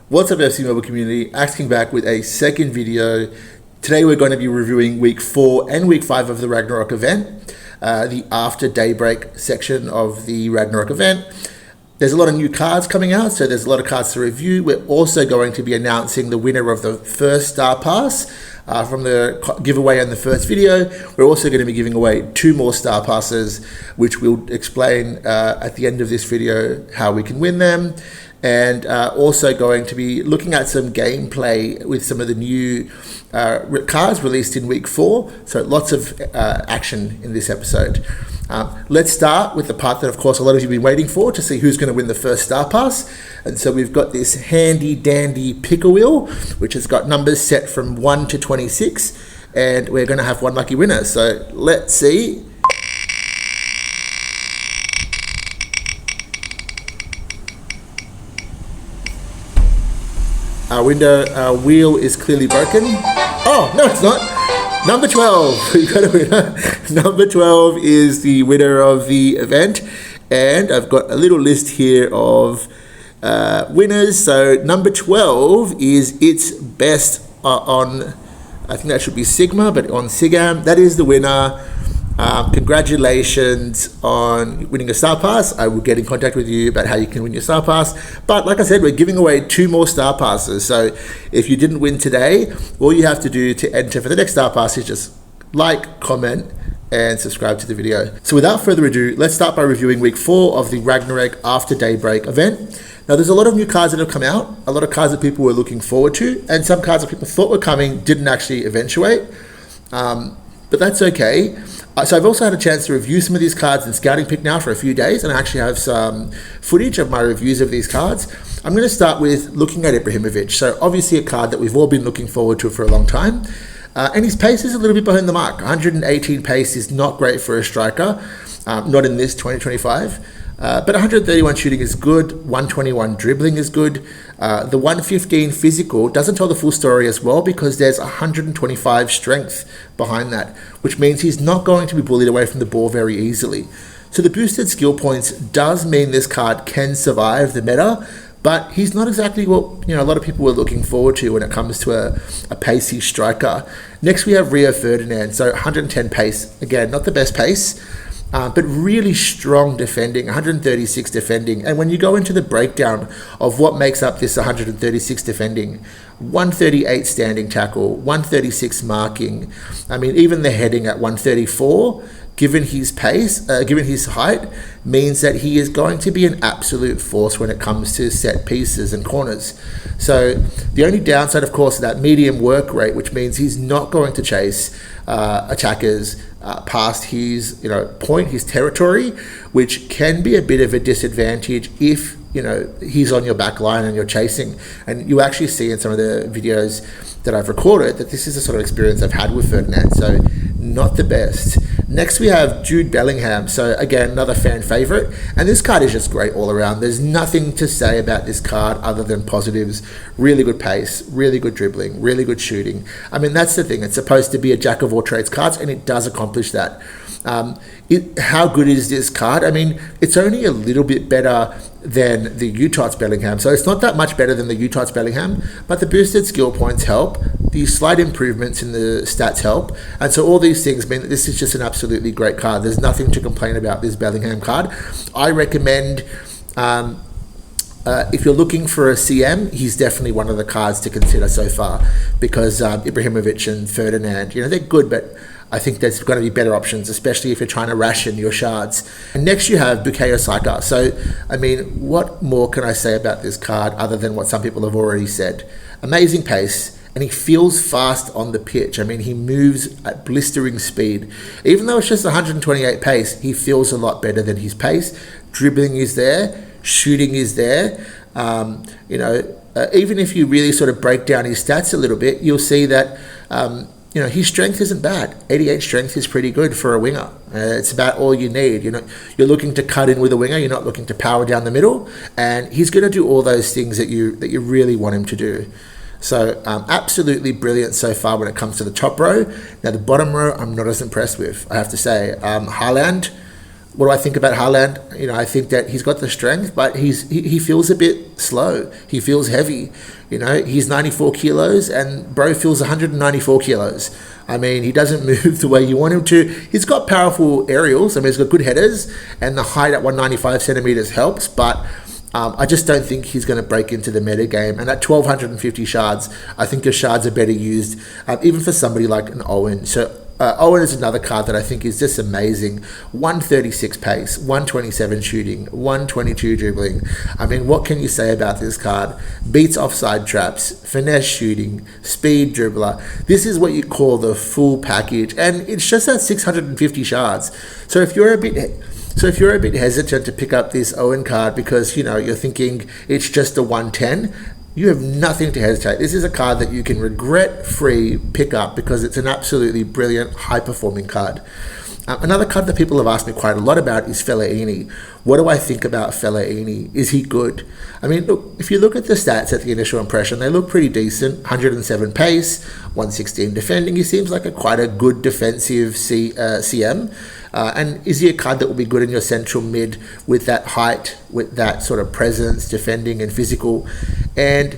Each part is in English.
What's up, FC Mobile community? Asking back with a second video. Today we're going to be reviewing week 4 and week 5 of the Ragnarok event, the after daybreak section of the Ragnarok event. There's a lot of new cards coming out, so there's a lot of cards to review. We're also going to be announcing the winner of the first Star Pass from the giveaway in the first video. We're also going to be giving away 2 more Star Passes, which we'll explain at the end of this video how we can win them. And also going to be looking at some gameplay with some of the new cards released in week 4. So lots of action in this episode. Let's start with the part that, of course, a lot of you have been waiting for, to see who's going to win the first Star Pass. And so we've got this handy dandy picker wheel, which has got numbers set from 1 to 26. And we're going to have one lucky winner. So let's see. Our wheel is clearly broken. Oh, no, it's not. Number 12. We got a winner. Number 12 is the winner of the event. And I've got a little list here of winners. So number 12 is It's Best on, I think that should be Sigma, but on Sigam. That is the winner. Congratulations on winning a Star Pass. I will get in contact with you about how you can win your Star Pass. But like I said, we're giving away 2 more Star Passes. So if you didn't win today, all you have to do to enter for the next Star Pass is just like, comment, and subscribe to the video. So without further ado, let's start by reviewing week 4 of the Ragnarok After Daybreak event. Now, there's a lot of new cards that have come out, a lot of cards that people were looking forward to, and some cards that people thought were coming didn't actually eventuate. But that's okay. So I've also had a chance to review some of these cards in Scouting Pick now for a few days, and I actually have some footage of my reviews of these cards. I'm going to start with looking at Ibrahimovic. So obviously a card that we've all been looking forward to for a long time. And his pace is a little bit behind the mark. 118 pace is not great for a striker, not in this 2025. But 131 shooting is good, 121 dribbling is good. The 115 physical doesn't tell the full story as well, because there's 125 strength behind that, which means he's not going to be bullied away from the ball very easily. So the boosted skill points does mean this card can survive the meta, but he's not exactly what a lot of people were looking forward to when it comes to a pacey striker. Next we have Rio Ferdinand, so 110 pace. Again, not the best pace, but really strong defending, 136 defending. And when you go into the breakdown of what makes up this 136 defending, 138 standing tackle, 136 marking. I mean, even the heading at 134, given his pace, given his height, means that he is going to be an absolute force when it comes to set pieces and corners. So the only downside, of course, is that medium work rate, which means he's not going to chase attackers past his point, his territory, which can be a bit of a disadvantage if he's on your back line and you're chasing. And you actually see in some of the videos that I've recorded that this is the sort of experience I've had with Ferdinand, so not the best. Next we have Jude Bellingham, so again, another fan favorite, and this card is just great all around. There's nothing to say about this card other than positives. Really good pace, really good dribbling, really good shooting. I mean, that's the thing, it's supposed to be a jack of all trades cards, and it does accomplish that. How good is this card? I mean, it's only a little bit better than the Utah's Bellingham, so it's not that much better than the Utah's Bellingham, but the boosted skill points help, the slight improvements in the stats help, and so all these things mean that this is just an absolutely great card. There's nothing to complain about this Bellingham card. I recommend, if you're looking for a CM, he's definitely one of the cards to consider so far, because Ibrahimovic and Ferdinand, they're good, but I think there's going to be better options, especially if you're trying to ration your shards. And next you have Bukayo Saka. So, I mean, what more can I say about this card other than what some people have already said? Amazing pace, and he feels fast on the pitch. I mean, he moves at blistering speed. Even though it's just 128 pace, he feels a lot better than his pace. Dribbling is there, shooting is there. Even if you really sort of break down his stats a little bit, you'll see that his strength isn't bad. 88 strength is pretty good for a winger. It's about all you need. You're looking to cut in with a winger. You're not looking to power down the middle. And he's going to do all those things that you really want him to do. So absolutely brilliant so far when it comes to the top row. Now the bottom row, I'm not as impressed with, I have to say. Haaland, What do I think about Haaland? You know, I think that he's got the strength, but he feels a bit slow. He feels heavy. You know, he's 94 kilos and bro feels 194 kilos. I mean, he doesn't move the way you want him to. He's got powerful aerials. I mean, he's got good headers, and the height at 195 centimeters helps, but I just don't think he's going to break into the meta game. And at 1,250 shards, I think your shards are better used, even for somebody like an Owen. So Owen is another card that I think is just amazing. 136 pace, 127 shooting, 122 dribbling. I mean, what can you say about this card? Beats offside traps, finesse shooting, speed dribbler. This is what you call the full package, and it's just at 650 shards. So if you're a bit hesitant to pick up this Owen card because, you know, you're thinking it's just a 110, you have nothing to hesitate. This is a card that you can regret-free pick up because it's an absolutely brilliant, high-performing card. Another card that people have asked me quite a lot about is Fellaini. What do I think about Fellaini? Is he good? I mean, look, if you look at the stats at the initial impression, they look pretty decent. 107 pace, 116 defending. He seems like quite a good defensive CM. And is he a card that will be good in your central mid with that height, with that sort of presence, defending and physical? And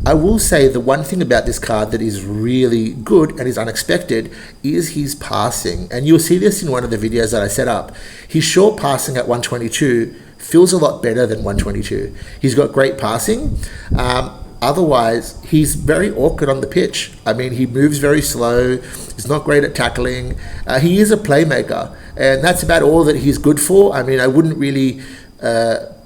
I will say the one thing about this card that is really good and is unexpected is his passing. And you'll see this in one of the videos that I set up. His short passing at 122 feels a lot better than 122. He's got great passing. Otherwise, he's very awkward on the pitch. I mean, he moves very slow. He's not great at tackling. He is a playmaker, and that's about all that he's good for. I mean, I wouldn't really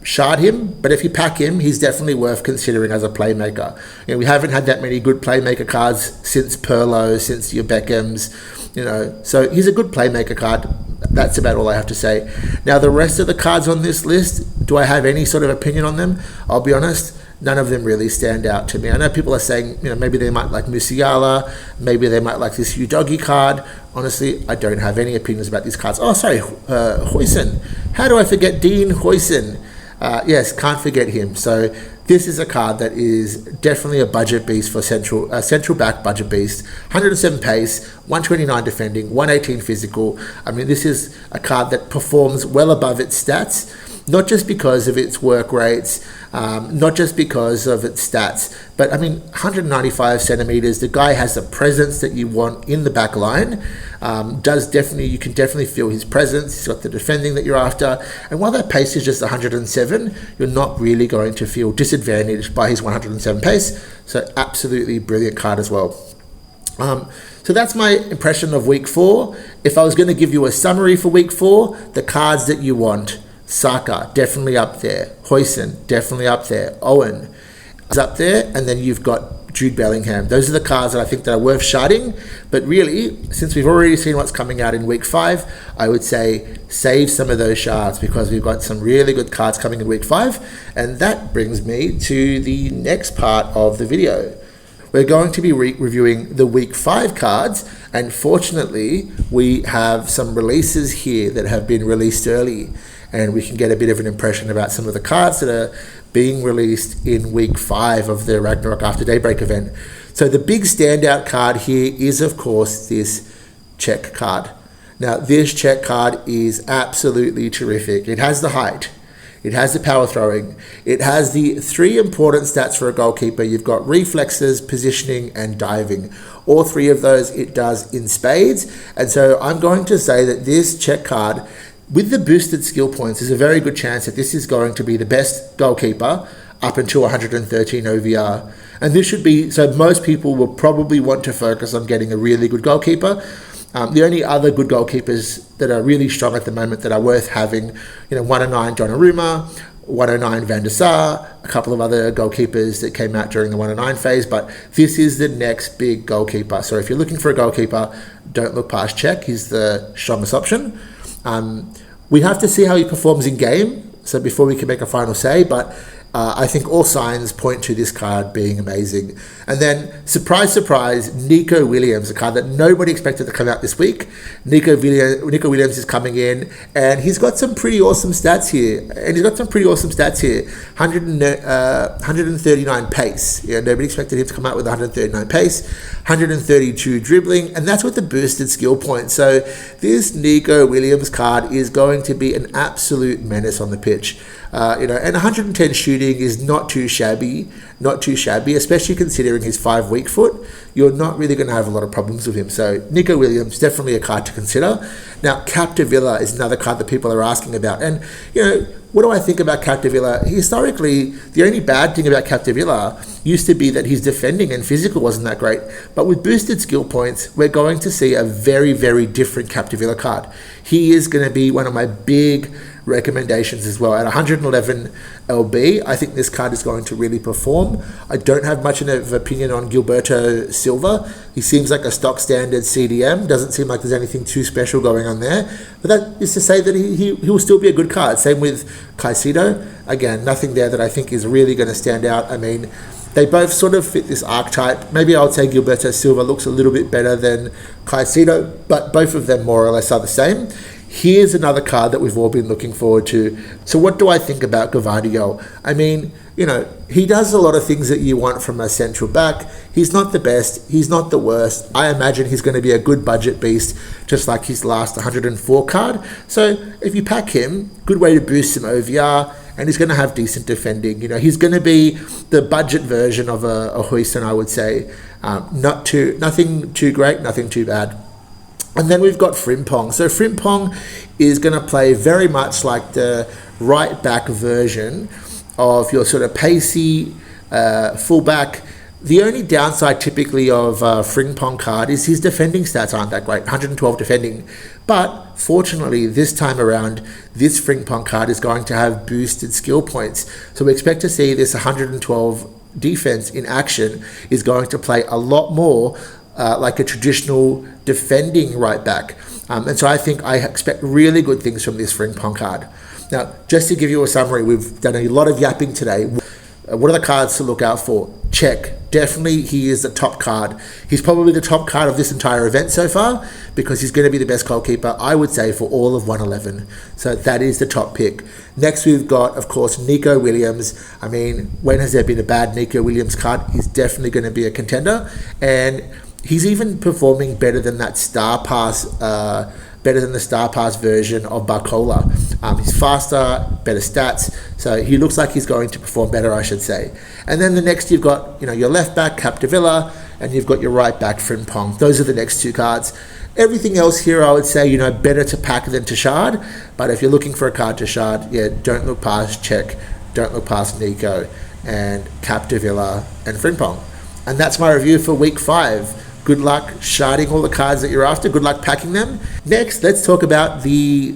shard him, but if you pack him, he's definitely worth considering as a playmaker. You know, we haven't had that many good playmaker cards since Pirlo, since your Beckhams, you know. So he's a good playmaker card. That's about all I have to say. Now, the rest of the cards on this list, do I have any sort of opinion on them? I'll be honest, none of them really stand out to me. I know people are saying, you know, maybe they might like Musiala, maybe they might like this Udogi card. Honestly, I don't have any opinions about these cards. Oh, sorry, Huijsen. How do I forget Dean Huijsen? Yes, can't forget him. So this is a card that is definitely a budget beast for central back budget beast. 107 pace, 129 defending, 118 physical. I mean, this is a card that performs well above its stats, not just because of its work rates, not just because of its stats, but I mean, 195 centimeters, the guy has the presence that you want in the back line. You can definitely feel his presence. He's got the defending that you're after. And while that pace is just 107, you're not really going to feel disadvantaged by his 107 pace. So absolutely brilliant card as well. So that's my impression of week 4. If I was going to give you a summary for week 4, the cards that you want: Saka, definitely up there. Huijsen, definitely up there. Owen is up there. And then you've got Jude Bellingham. Those are the cards that I think that are worth sharding. But really, since we've already seen what's coming out in week 5, I would say save some of those shards because we've got some really good cards coming in week 5. And that brings me to the next part of the video. We're going to be reviewing the week 5 cards, and fortunately we have some releases here that have been released early, and we can get a bit of an impression about some of the cards that are being released in week 5 of the Ragnarok After Daybreak event. So the big standout card here is, of course, this check card. Now, this check card is absolutely terrific. It has the height, it has the power throwing, it has the 3 important stats for a goalkeeper. You've got reflexes, positioning, and diving. All 3 of those it does in spades. And so I'm going to say that this check card, with the boosted skill points, there's a very good chance that this is going to be the best goalkeeper up until 113 OVR. And this should be, so most people will probably want to focus on getting a really good goalkeeper. The only other good goalkeepers that are really strong at the moment that are worth having, 109 Donnarumma, 109 Van der Sar, a couple of other goalkeepers that came out during the 109 phase, but this is the next big goalkeeper. So if you're looking for a goalkeeper, don't look past Czech. He's the strongest option. We have to see how he performs in game, so before we can make a final say, but I think all signs point to this card being amazing. And then, surprise, surprise, Nico Williams, a card that nobody expected to come out this week. Nico Williams is coming in, and he's got some pretty awesome stats here. 139 pace. Yeah, nobody expected him to come out with 139 pace, 132 dribbling, and that's with the boosted skill points. So this Nico Williams card is going to be an absolute menace on the pitch. And 110 shooting is not too shabby, especially considering his 5 weak foot. You're not really going to have a lot of problems with him. So Nico Williams, definitely a card to consider. Now, Capdevila is another card that people are asking about. And, what do I think about Capdevila? Historically, the only bad thing about Capdevila used to be that his defending and physical wasn't that great. But with boosted skill points, we're going to see a very, very different Capdevila card. He is going to be one of my big recommendations as well. At 111 LB, I think this card is going to really perform. I don't have much of an opinion on Gilberto Silva. He seems like a stock standard CDM. Doesn't seem like there's anything too special going on there. But that is to say that he will still be a good card. Same with Caicedo. Again, nothing there that I think is really going to stand out. I mean, they both sort of fit this archetype. Maybe I would say Gilberto Silva looks a little bit better than Caicedo, but both of them more or less are the same. Here's another card that we've all been looking forward to. So what do I think about Gvardiol? I mean, he does a lot of things that you want from a central back. He's not the best. He's not the worst. I imagine he's going to be a good budget beast, just like his last 104 card. So if you pack him, good way to boost some OVR, and he's going to have decent defending. He's going to be the budget version of a Huijsen, I would say. Nothing too great, nothing too bad. And then we've got Frimpong. So Frimpong is going to play very much like the right back version of your sort of pacey fullback. The only downside typically of Frimpong card is his defending stats aren't that great, 112 defending. But fortunately, this time around, this Frimpong card is going to have boosted skill points. So we expect to see this 112 defense in action is going to play a lot more like a traditional defending right back. And so I expect really good things from this Frimpong card. Now, just to give you a summary, we've done a lot of yapping today. What are the cards to look out for? Check. Definitely he is the top card. He's probably the top card of this entire event so far because he's going to be the best goalkeeper, I would say, for all of 111. So that is the top pick. Next, we've got, of course, Nico Williams. I mean, when has there been a bad Nico Williams card? He's definitely going to be a contender. And he's even performing better than that starpass, better than the starpass version of Barcola. He's faster, better stats, so he looks like he's going to perform better, I should say. And then the next, you've got your left back Capdevila, and you've got your right back Frimpong. Those are the next two cards. Everything else here, I would say, better to pack than to shard. But if you're looking for a card to shard, don't look past Czech, don't look past Nico, and Capdevila and Frimpong. And that's my review for week 5. Good luck sharding all the cards that you're after. Good luck packing them. Next, let's talk about the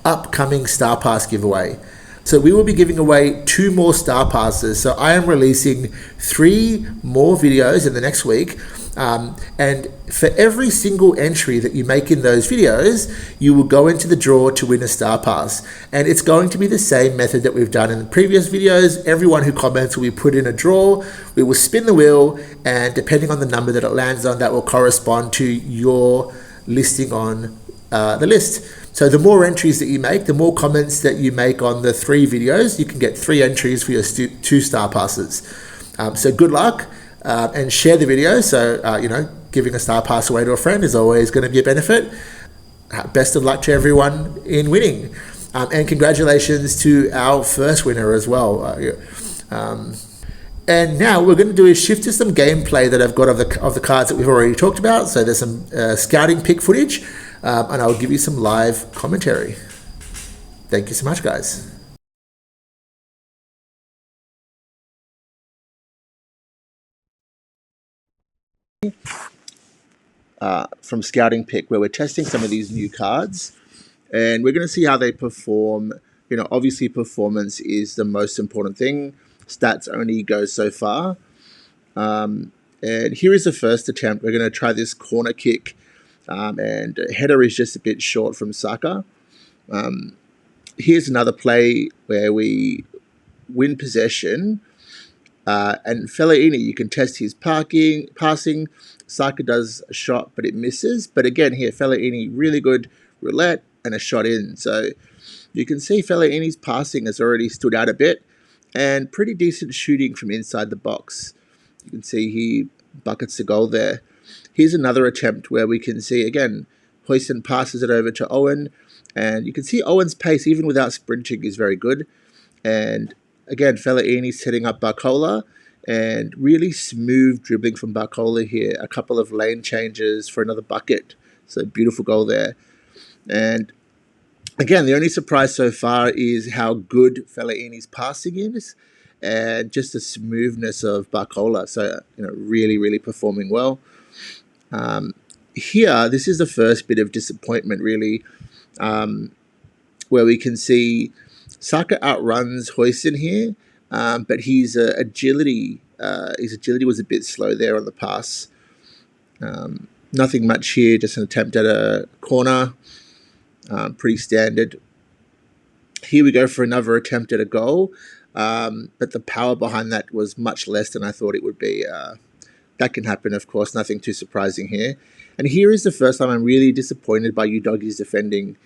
upcoming Star Pass giveaway. So we will be giving away 2 more Star Passes. So I am releasing 3 more videos in the next week. And for every single entry that you make in those videos, you will go into the draw to win a Star Pass. And it's going to be the same method that we've done in the previous videos. Everyone who comments will be put in a draw. We will spin the wheel, and depending on the number that it lands on, that will correspond to your listing on the list. So the more entries that you make, the more comments that you make on the 3 videos, you can get 3 entries for your 2 Star Passes. So good luck. And share the video. So, giving a Star Pass away to a friend is always going to be a benefit. Best of luck to everyone in winning. And congratulations to our first winner as well. And now we're going to do is shift to some gameplay that I've got of the cards that we've already talked about. So there's some scouting pick footage, and I'll give you some live commentary. Thank you so much, guys. From Scouting Pick, where we're testing some of these new cards, and we're going to see how they perform. Obviously performance is the most important thing. Stats only go so far. And here is the first attempt. We're going to try this corner kick, and header is just a bit short from Saka. Here's another play where we win possession. And Fellaini, you can test his passing. Saka does a shot, but it misses. But again, here, Fellaini, really good roulette and a shot in. So you can see Fellaini's passing has already stood out a bit, and pretty decent shooting from inside the box. You can see he buckets the goal there. Here's another attempt where we can see, again, Huijsen passes it over to Owen, and you can see Owen's pace, even without sprinting, is very good. And again, Fellaini setting up Barcola, and really smooth dribbling from Barcola here. A couple of lane changes for another bucket. So beautiful goal there. And again, the only surprise so far is how good Fellaini's passing is, and just the smoothness of Barcola. So, really, really performing well. Here, this is the first bit of disappointment, really, where we can see Saka outruns Huijsen here, but his agility was a bit slow there on the pass. Nothing much here, just an attempt at a corner, pretty standard. Here we go for another attempt at a goal, but the power behind that was much less than I thought it would be. That can happen, of course, nothing too surprising here. And here is the first time I'm really disappointed by Udogie's defending.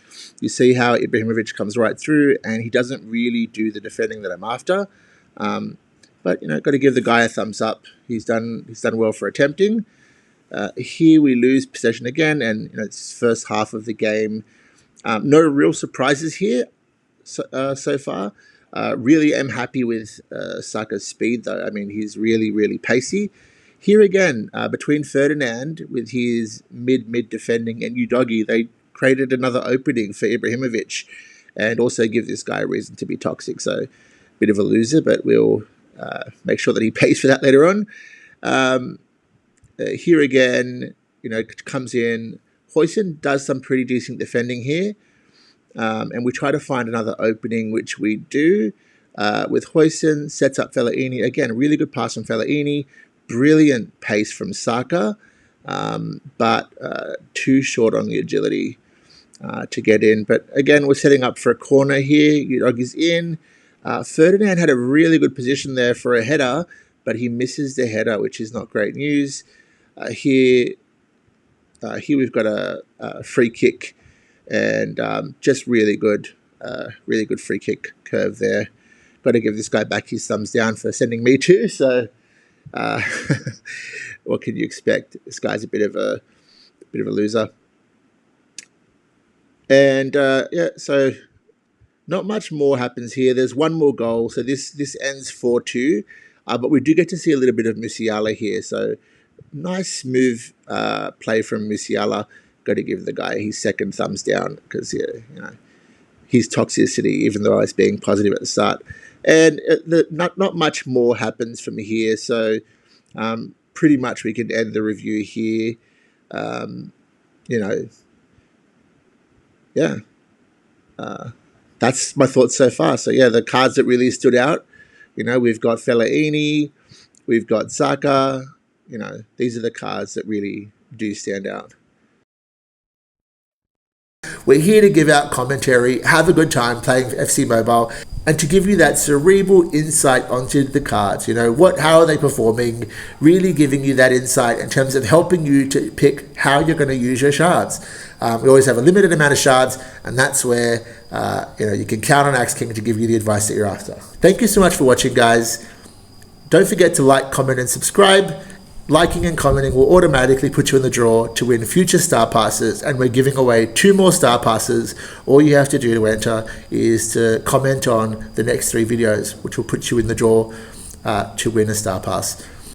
You see how Ibrahimovic comes right through, and he doesn't really do the defending that I'm after. But, got to give the guy a thumbs up. He's done well for attempting. Here we lose possession again, and it's first half of the game. No real surprises here so far. Really am happy with Saka's speed, though. I mean, he's really, really pacey. Here again, between Ferdinand with his mid defending and Udogie, they created another opening for Ibrahimovic, and also give this guy a reason to be toxic. So, bit of a loser, but we'll make sure that he pays for that later on. Here again, comes in. Huijsen does some pretty decent defending here, and we try to find another opening, which we do. With Huijsen, sets up Fellaini. Again, really good pass from Fellaini. Brilliant pace from Saka, but too short on the agility to get in. But again, we're setting up for a corner here. Udogie's in. Ferdinand had a really good position there for a header, but he misses the header, which is not great news. Here we've got a free kick, and just really good free kick curve there. Got to give this guy back his thumbs down for sending me to. So. What can you expect? This guy's a bit of a loser, and so not much more happens here. There's one more goal, so this ends 4-2, but we do get to see a little bit of Musiala here. So nice smooth play from Musiala. Got to give the guy his second thumbs down, because his toxicity, even though I was being positive at the start. And not much more happens from here, so pretty much we can end the review here. That's my thoughts so far. So the cards that really stood out, we've got Fellaini, we've got Saka. These are the cards that really do stand out. We're here to give out commentary, have a good time playing FC Mobile, and to give you that cerebral insight onto the cards. How are they performing? Really giving you that insight in terms of helping you to pick how you're going to use your shards. We always have a limited amount of shards, and that's where you can count on Axe King to give you the advice that you're after. Thank you so much for watching, guys. Don't forget to like, comment, and subscribe. Liking and commenting will automatically put you in the draw to win future Star Passes, and we're giving away 2 more Star Passes. All you have to do to enter is to comment on the next 3 videos, which will put you in the draw to win a Star Pass.